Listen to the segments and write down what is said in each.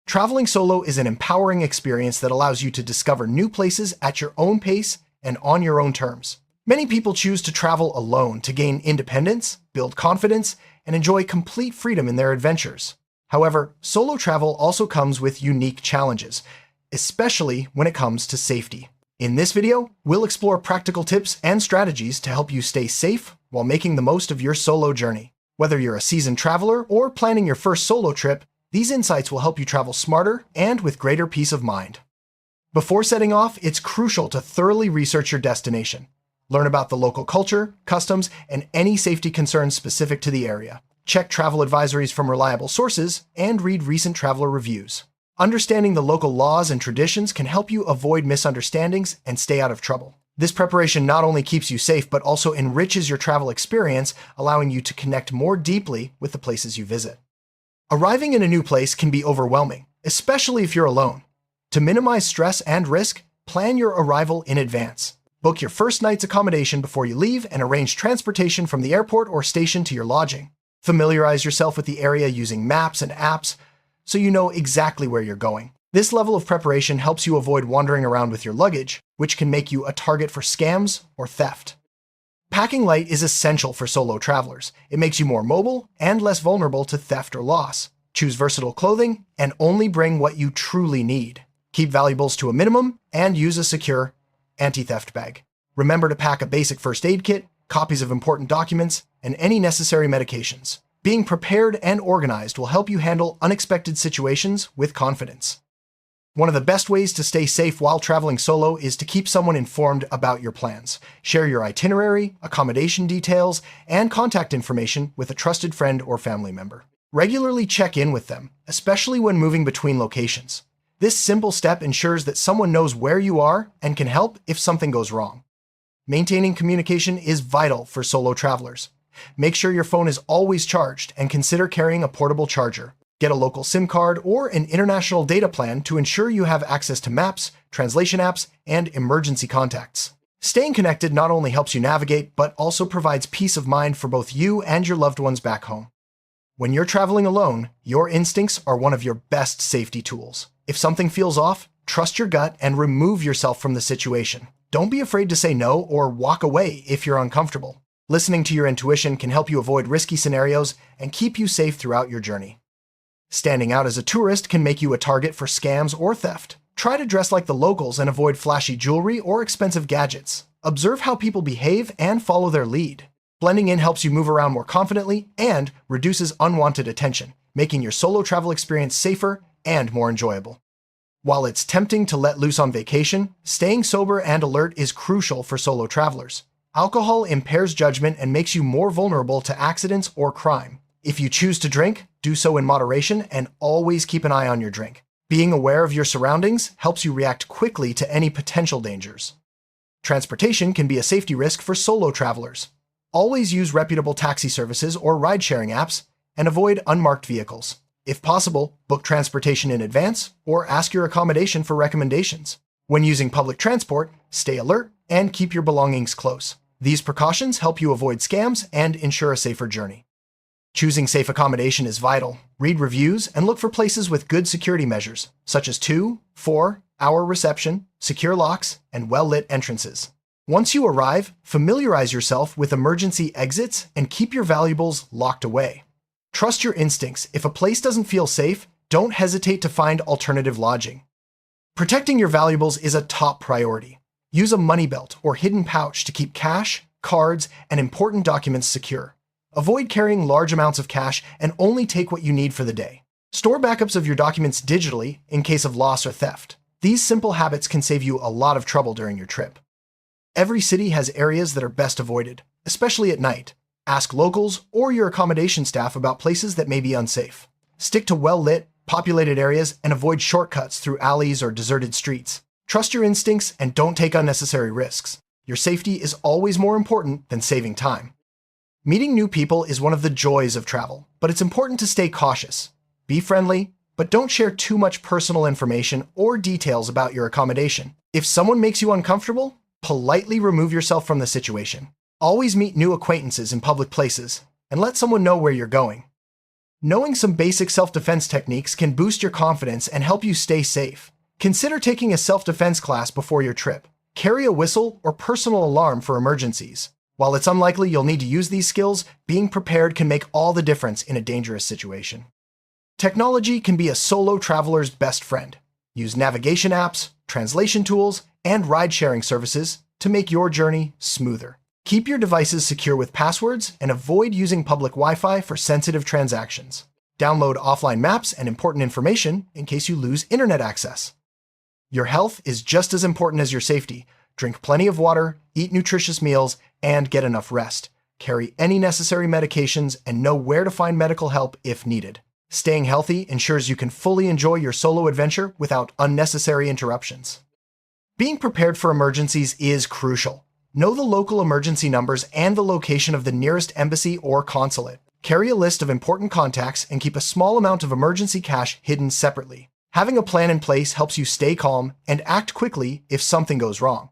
Traveling solo is an empowering experience that allows you to discover new places at your own pace and on your own terms. Many people choose to travel alone to gain independence, build confidence, and enjoy complete freedom in their adventures. However, solo travel also comes with unique challenges, especially when it comes to safety. In this video, we'll explore practical tips and strategies to help you stay safe while making the most of your solo journey. Whether you're a seasoned traveler or planning your first solo trip, these insights will help you travel smarter and with greater peace of mind. Before setting off, it's crucial to thoroughly research your destination. Learn about the local culture, customs, and any safety concerns specific to the area. Check travel advisories from reliable sources and read recent traveler reviews. Understanding the local laws and traditions can help you avoid misunderstandings and stay out of trouble. This preparation not only keeps you safe, but also enriches your travel experience, allowing you to connect more deeply with the places you visit. Arriving in a new place can be overwhelming, especially if you're alone. To minimize stress and risk, plan your arrival in advance. Book your first night's accommodation before you leave and arrange transportation from the airport or station to your lodging. Familiarize yourself with the area using maps and apps so you know exactly where you're going. This level of preparation helps you avoid wandering around with your luggage, which can make you a target for scams or theft. Packing light is essential for solo travelers. It makes you more mobile and less vulnerable to theft or loss. Choose versatile clothing and only bring what you truly need. Keep valuables to a minimum and use a secure anti-theft bag. Remember to pack a basic first aid kit, copies of important documents, and any necessary medications. Being prepared and organized will help you handle unexpected situations with confidence. One of the best ways to stay safe while traveling solo is to keep someone informed about your plans. Share your itinerary, accommodation details, and contact information with a trusted friend or family member. Regularly check in with them, especially when moving between locations. This simple step ensures that someone knows where you are and can help if something goes wrong. Maintaining communication is vital for solo travelers. Make sure your phone is always charged and consider carrying a portable charger. Get a local SIM card or an international data plan to ensure you have access to maps, translation apps, and emergency contacts. Staying connected not only helps you navigate, but also provides peace of mind for both you and your loved ones back home. When you're traveling alone, your instincts are one of your best safety tools. If something feels off, trust your gut and remove yourself from the situation. Don't be afraid to say no or walk away if you're uncomfortable. Listening to your intuition can help you avoid risky scenarios and keep you safe throughout your journey. Standing out as a tourist can make you a target for scams or theft. Try to dress like the locals and avoid flashy jewelry or expensive gadgets. Observe how people behave and follow their lead. Blending in helps you move around more confidently and reduces unwanted attention, making your solo travel experience safer and more enjoyable. While it's tempting to let loose on vacation, staying sober and alert is crucial for solo travelers. Alcohol impairs judgment and makes you more vulnerable to accidents or crime. If you choose to drink, do so in moderation and always keep an eye on your drink. Being aware of your surroundings helps you react quickly to any potential dangers. Transportation can be a safety risk for solo travelers. Always use reputable taxi services or ride-sharing apps and avoid unmarked vehicles. If possible, book transportation in advance or ask your accommodation for recommendations. When using public transport, stay alert and keep your belongings close. These precautions help you avoid scams and ensure a safer journey. Choosing safe accommodation is vital. Read reviews and look for places with good security measures, such as 2, 4-hour reception, secure locks, and well-lit entrances. Once you arrive, familiarize yourself with emergency exits and keep your valuables locked away. Trust your instincts. If a place doesn't feel safe, don't hesitate to find alternative lodging. Protecting your valuables is a top priority. Use a money belt or hidden pouch to keep cash, cards, and important documents secure. Avoid carrying large amounts of cash and only take what you need for the day. Store backups of your documents digitally in case of loss or theft. These simple habits can save you a lot of trouble during your trip. Every city has areas that are best avoided, especially at night. Ask locals or your accommodation staff about places that may be unsafe. Stick to well-lit, populated areas and avoid shortcuts through alleys or deserted streets. Trust your instincts and don't take unnecessary risks. Your safety is always more important than saving time. Meeting new people is one of the joys of travel, but it's important to stay cautious. Be friendly, but don't share too much personal information or details about your accommodation. If someone makes you uncomfortable, politely remove yourself from the situation. Always meet new acquaintances in public places and let someone know where you're going. Knowing some basic self-defense techniques can boost your confidence and help you stay safe. Consider taking a self-defense class before your trip. Carry a whistle or personal alarm for emergencies. While it's unlikely you'll need to use these skills, being prepared can make all the difference in a dangerous situation. Technology can be a solo traveler's best friend. Use navigation apps, translation tools, and ride-sharing services to make your journey smoother. Keep your devices secure with passwords and avoid using public Wi-Fi for sensitive transactions. Download offline maps and important information in case you lose internet access. Your health is just as important as your safety. Drink plenty of water, eat nutritious meals, and get enough rest. Carry any necessary medications and know where to find medical help if needed. Staying healthy ensures you can fully enjoy your solo adventure without unnecessary interruptions. Being prepared for emergencies is crucial. Know the local emergency numbers and the location of the nearest embassy or consulate. Carry a list of important contacts and keep a small amount of emergency cash hidden separately. Having a plan in place helps you stay calm and act quickly if something goes wrong.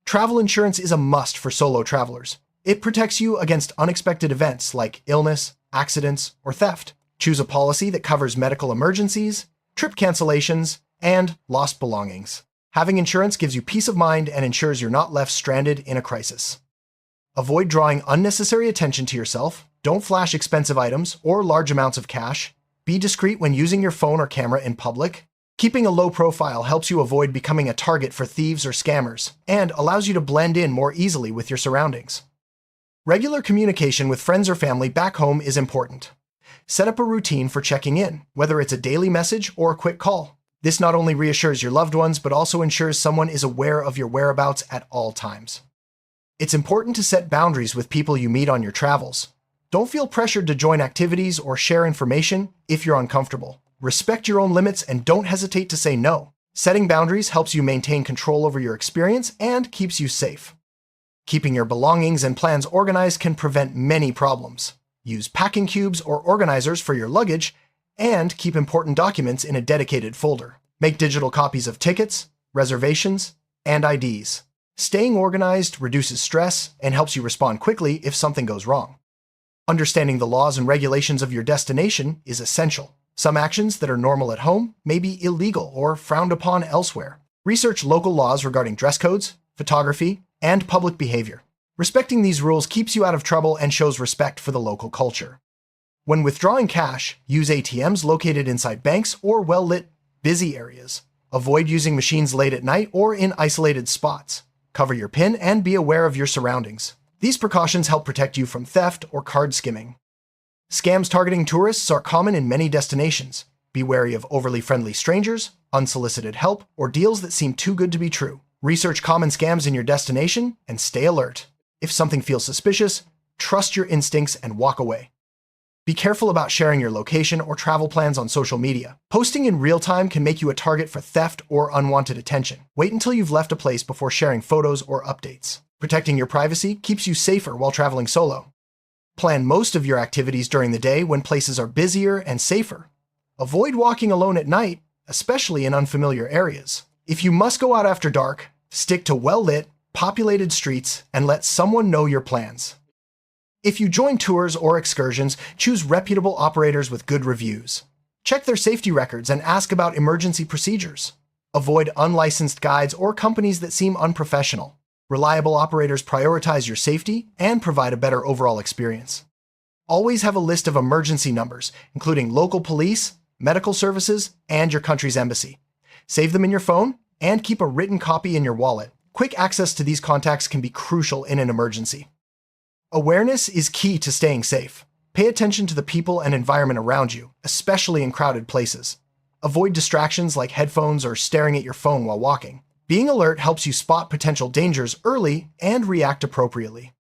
Travel insurance is a must for solo travelers. It protects you against unexpected events like illness, accidents, or theft. Choose a policy that covers medical emergencies, trip cancellations, and lost belongings. Having insurance gives you peace of mind and ensures you're not left stranded in a crisis. Avoid drawing unnecessary attention to yourself. Don't flash expensive items or large amounts of cash. Be discreet when using your phone or camera in public. Keeping a low profile helps you avoid becoming a target for thieves or scammers and allows you to blend in more easily with your surroundings. Regular communication with friends or family back home is important. Set up a routine for checking in, whether it's a daily message or a quick call. This not only reassures your loved ones, but also ensures someone is aware of your whereabouts at all times. It's important to set boundaries with people you meet on your travels. Don't feel pressured to join activities or share information if you're uncomfortable. Respect your own limits and don't hesitate to say no. Setting boundaries helps you maintain control over your experience and keeps you safe. Keeping your belongings and plans organized can prevent many problems. Use packing cubes or organizers for your luggage, and keep important documents in a dedicated folder. Make digital copies of tickets, reservations, and IDs. Staying organized reduces stress and helps you respond quickly if something goes wrong. Understanding the laws and regulations of your destination is essential. Some actions that are normal at home may be illegal or frowned upon elsewhere. Research local laws regarding dress codes, photography, and public behavior. Respecting these rules keeps you out of trouble and shows respect for the local culture. When withdrawing cash, use ATMs located inside banks or well-lit, busy areas. Avoid using machines late at night or in isolated spots. Cover your PIN and be aware of your surroundings. These precautions help protect you from theft or card skimming. Scams targeting tourists are common in many destinations. Be wary of overly friendly strangers, unsolicited help, or deals that seem too good to be true. Research common scams in your destination and stay alert. If something feels suspicious, trust your instincts and walk away. Be careful about sharing your location or travel plans on social media. Posting in real time can make you a target for theft or unwanted attention. Wait until you've left a place before sharing photos or updates. Protecting your privacy keeps you safer while traveling solo. Plan most of your activities during the day when places are busier and safer. Avoid walking alone at night, especially in unfamiliar areas. If you must go out after dark, stick to well-lit, populated streets and let someone know your plans. If you join tours or excursions, choose reputable operators with good reviews. Check their safety records and ask about emergency procedures. Avoid unlicensed guides or companies that seem unprofessional. Reliable operators prioritize your safety and provide a better overall experience. Always have a list of emergency numbers, including local police, medical services, and your country's embassy. Save them in your phone and keep a written copy in your wallet. Quick access to these contacts can be crucial in an emergency. Awareness is key to staying safe. Pay attention to the people and environment around you, especially in crowded places. Avoid distractions like headphones or staring at your phone while walking. Being alert helps you spot potential dangers early and react appropriately.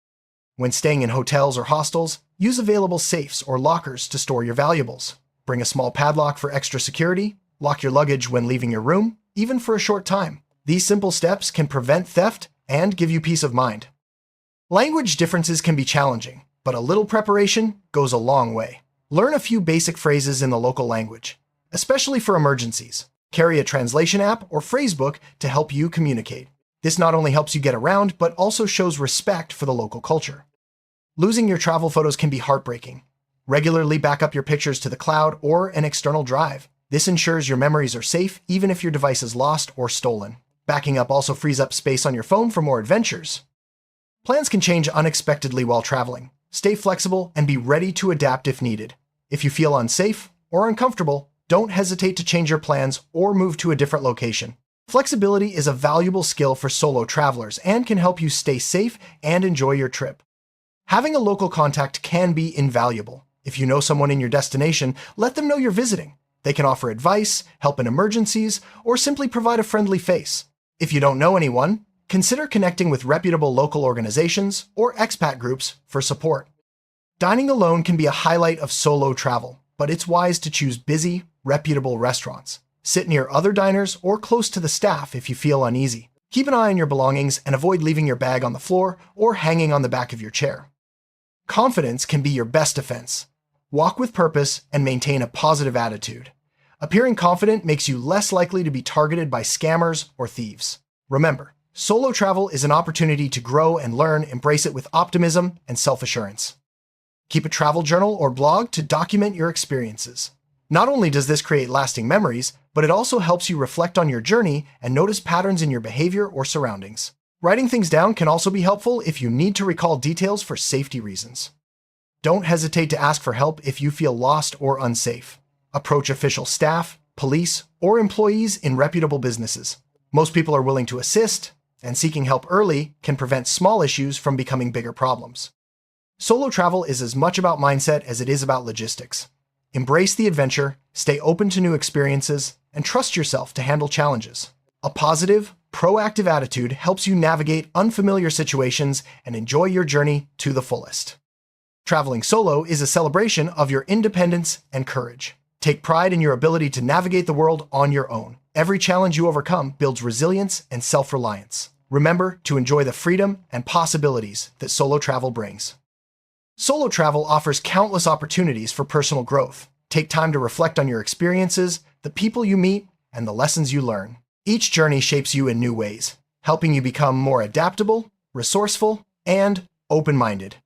When staying in hotels or hostels, use available safes or lockers to store your valuables. Bring a small padlock for extra security. Lock your luggage when leaving your room, even for a short time. These simple steps can prevent theft and give you peace of mind. Language differences can be challenging, but a little preparation goes a long way. Learn a few basic phrases in the local language, especially for emergencies. Carry a translation app or phrasebook to help you communicate. This not only helps you get around, but also shows respect for the local culture. Losing your travel photos can be heartbreaking. Regularly back up your pictures to the cloud or an external drive. This ensures your memories are safe even if your device is lost or stolen. Backing up also frees up space on your phone for more adventures. Plans can change unexpectedly while traveling. Stay flexible and be ready to adapt if needed. If you feel unsafe or uncomfortable, don't hesitate to change your plans or move to a different location. Flexibility is a valuable skill for solo travelers and can help you stay safe and enjoy your trip. Having a local contact can be invaluable. If you know someone in your destination, let them know you're visiting. They can offer advice, help in emergencies, or simply provide a friendly face. If you don't know anyone, consider connecting with reputable local organizations or expat groups for support. Dining alone can be a highlight of solo travel, but it's wise to choose busy, reputable restaurants. Sit near other diners or close to the staff if you feel uneasy. Keep an eye on your belongings and avoid leaving your bag on the floor or hanging on the back of your chair. Confidence can be your best defense. Walk with purpose and maintain a positive attitude. Appearing confident makes you less likely to be targeted by scammers or thieves. Remember, solo travel is an opportunity to grow and learn. Embrace it with optimism and self-assurance. Keep a travel journal or blog to document your experiences. Not only does this create lasting memories, but it also helps you reflect on your journey and notice patterns in your behavior or surroundings. Writing things down can also be helpful if you need to recall details for safety reasons. Don't hesitate to ask for help if you feel lost or unsafe. Approach official staff, police, or employees in reputable businesses. Most people are willing to assist, and seeking help early can prevent small issues from becoming bigger problems. Solo travel is as much about mindset as it is about logistics. Embrace the adventure, stay open to new experiences, and trust yourself to handle challenges. A positive, proactive attitude helps you navigate unfamiliar situations and enjoy your journey to the fullest. Traveling solo is a celebration of your independence and courage. Take pride in your ability to navigate the world on your own. Every challenge you overcome builds resilience and self-reliance. Remember to enjoy the freedom and possibilities that solo travel brings. Solo travel offers countless opportunities for personal growth. Take time to reflect on your experiences, the people you meet, and the lessons you learn. Each journey shapes you in new ways, helping you become more adaptable, resourceful, and open-minded.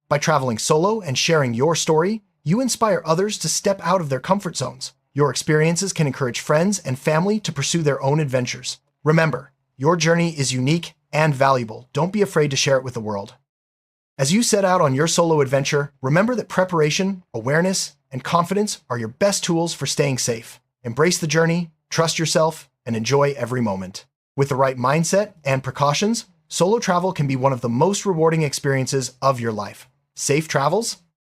By traveling solo and sharing your story, you inspire others to step out of their comfort zones. Your experiences can encourage friends and family to pursue their own adventures. Remember, your journey is unique and valuable. Don't be afraid to share it with the world. As you set out on your solo adventure, remember that preparation, awareness, and confidence are your best tools for staying safe. Embrace the journey, trust yourself, and enjoy every moment. With the right mindset and precautions, solo travel can be one of the most rewarding experiences of your life. Safe travels,